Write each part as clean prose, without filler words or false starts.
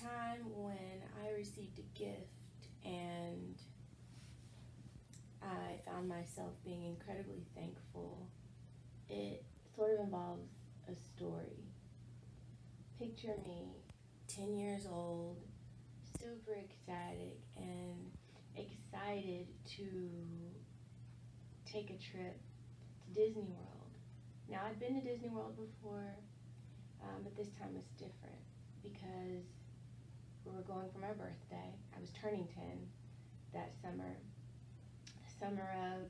time when I received a gift and I found myself being incredibly thankful. It sort of involves a story. Picture me, 10 years old, super ecstatic and excited to take a trip to Disney World. Now, I'd been to Disney World before, but this time was different because we were going for my birthday. I was turning 10 that summer, the summer of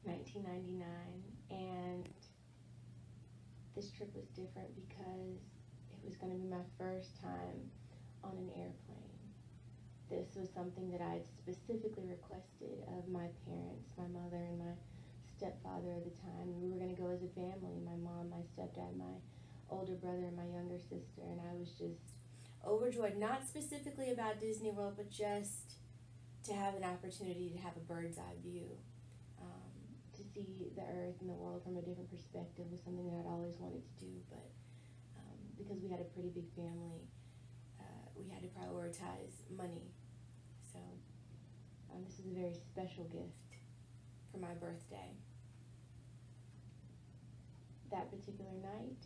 1999, and this trip was different because it was going to be my first time on an airplane. This was something that I had specifically requested of my parents, my mother and my stepfather at the time. We were going to go as a family, my mom, my stepdad, my older brother, and my younger sister, and I was just overjoyed, not specifically about Disney World, but just to have an opportunity to have a bird's eye view, to see the earth and the world from a different perspective was something that I'd always wanted to do, but because we had a pretty big family, we had to prioritize money. So this is a very special gift for my birthday. That particular night,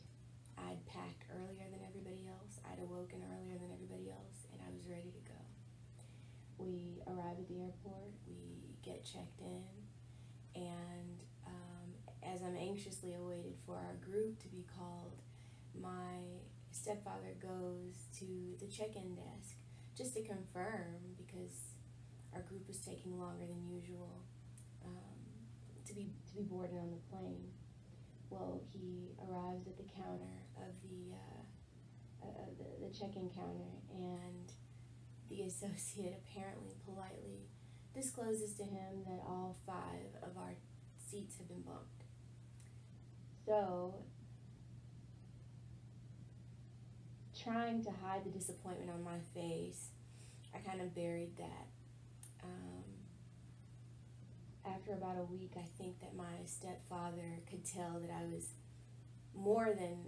I'd packed earlier than everybody else. I'd awoken earlier than everybody else, and I was ready to go. We arrive at the airport, we get checked in, and as I'm anxiously awaited for our group to be called, my stepfather goes to the check-in desk just to confirm, because our group was taking longer than usual to be boarded on the plane. Well, he arrives at the counter of the check-in counter, and the associate apparently politely discloses to him that all 5 of our seats have been bumped. So, trying to hide the disappointment on my face, I kind of buried that. After about a week, I think that my stepfather could tell that I was more than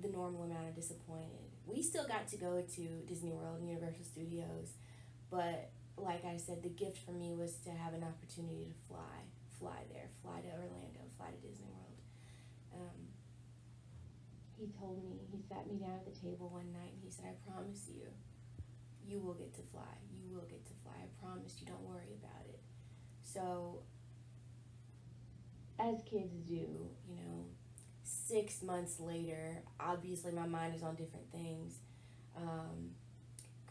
the normal amount of disappointed. We still got to go to Disney World and Universal Studios, but like I said, the gift for me was to have an opportunity to fly there, fly to Orlando, fly to Disney World. He told me, he sat me down at the table one night and he said, I promise you, you will get to fly. You will get to fly. I promise you, don't worry about it. So, as kids do, 6 months later, obviously my mind is on different things.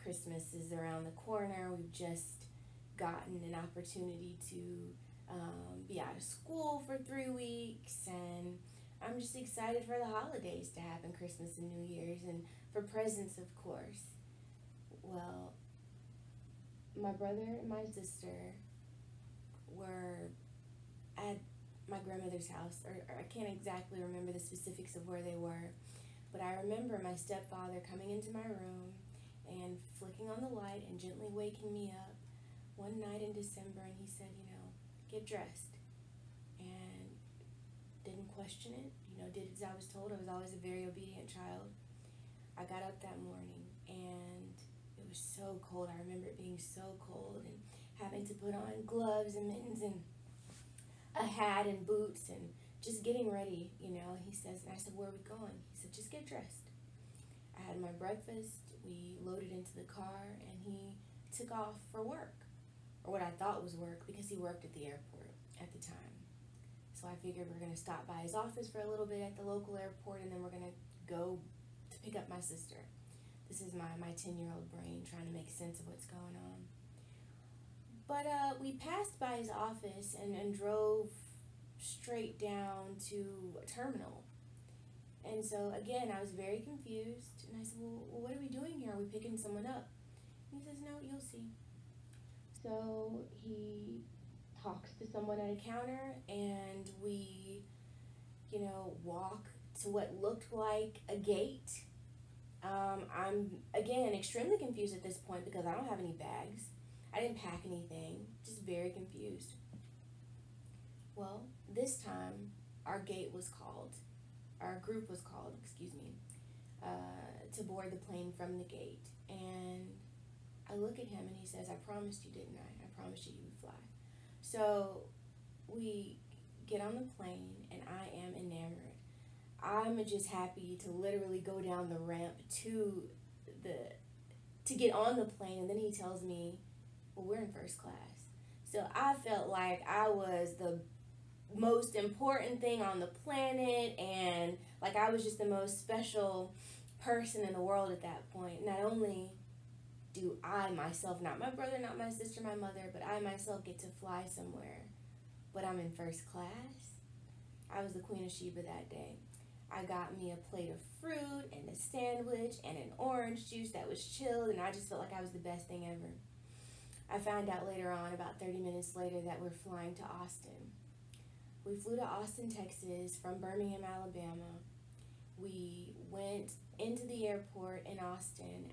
Christmas is around the corner. We've just gotten an opportunity to be out of school for 3 weeks, and I'm just excited for the holidays to happen, Christmas and New Year's, and for presents, of course. Well, my brother and my sister were at my grandmother's house, or I can't exactly remember the specifics of where they were, but I remember my stepfather coming into my room and flicking on the light and gently waking me up one night in December, and he said, get dressed, and didn't question it, did as I was told. I was always a very obedient child. I got up that morning, and it was so cold. I remember it being so cold and having to put on gloves and mittens and a hat and boots and just getting ready, He says, and I said, where are we going? He said, just get dressed. I had my breakfast, we loaded into the car, and he took off for work, or what I thought was work, because he worked at the airport at the time. So I figured we're going to stop by his office for a little bit at the local airport, and then we're going to go to pick up my sister. This is my 10-year-old brain trying to make sense of what's going on. But we passed by his office and drove straight down to a terminal. And so, again, I was very confused. And I said, well, what are we doing here? Are we picking someone up? And he says, no, you'll see. So he talks to someone at a counter, and we, walk to what looked like a gate. I'm, again, extremely confused at this point because I don't have any bags. I didn't pack anything, just very confused. Well, this time, our group was called, to board the plane from the gate. And I look at him and he says, "I promised you, didn't I? I promised you would fly." So we get on the plane and I am enamored. I'm just happy to literally go down the ramp to get on the plane, and then he tells me, "Well, we're in first class." So I felt like I was the most important thing on the planet, and like I was just the most special person in the world at that point. Not only do I myself, not my brother, not my sister, my mother, but I myself get to fly somewhere, but I'm in first class. I was the Queen of Sheba that day. I got me a plate of fruit and a sandwich and an orange juice that was chilled, and I just felt like I was the best thing ever. I found out later on, about 30 minutes later, that we're flying to Austin. We flew to Austin, Texas from Birmingham, Alabama. We went into the airport in Austin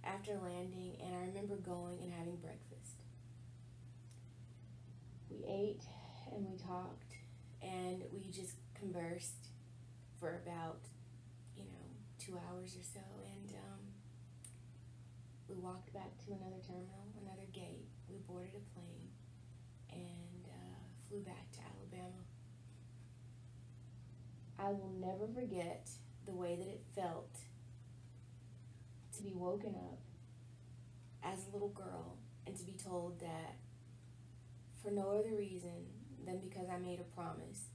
after landing, and I remember going and having breakfast. We ate and we talked and we just conversed for about 2 hours or so, and we walked back to another terminal, another gate. We boarded a plane and flew back to Alabama. I will never forget the way that it felt to be woken up as a little girl and to be told that for no other reason than because I made a promise,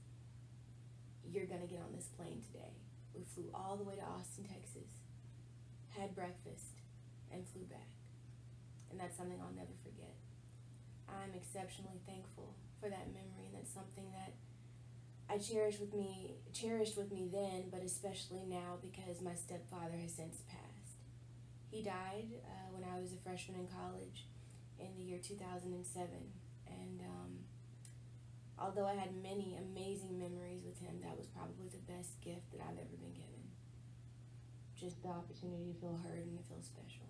you're going to get on this plane today. We flew all the way to Austin, Texas, had breakfast, and flew back. And that's something I'll never forget. I'm exceptionally thankful for that memory, and that's something that I cherished with me then, but especially now because my stepfather has since passed. He died when I was a freshman in college in the year 2007, and although I had many amazing memories with him, that was probably the best gift that I've ever been given. Just the opportunity to feel heard and to feel special.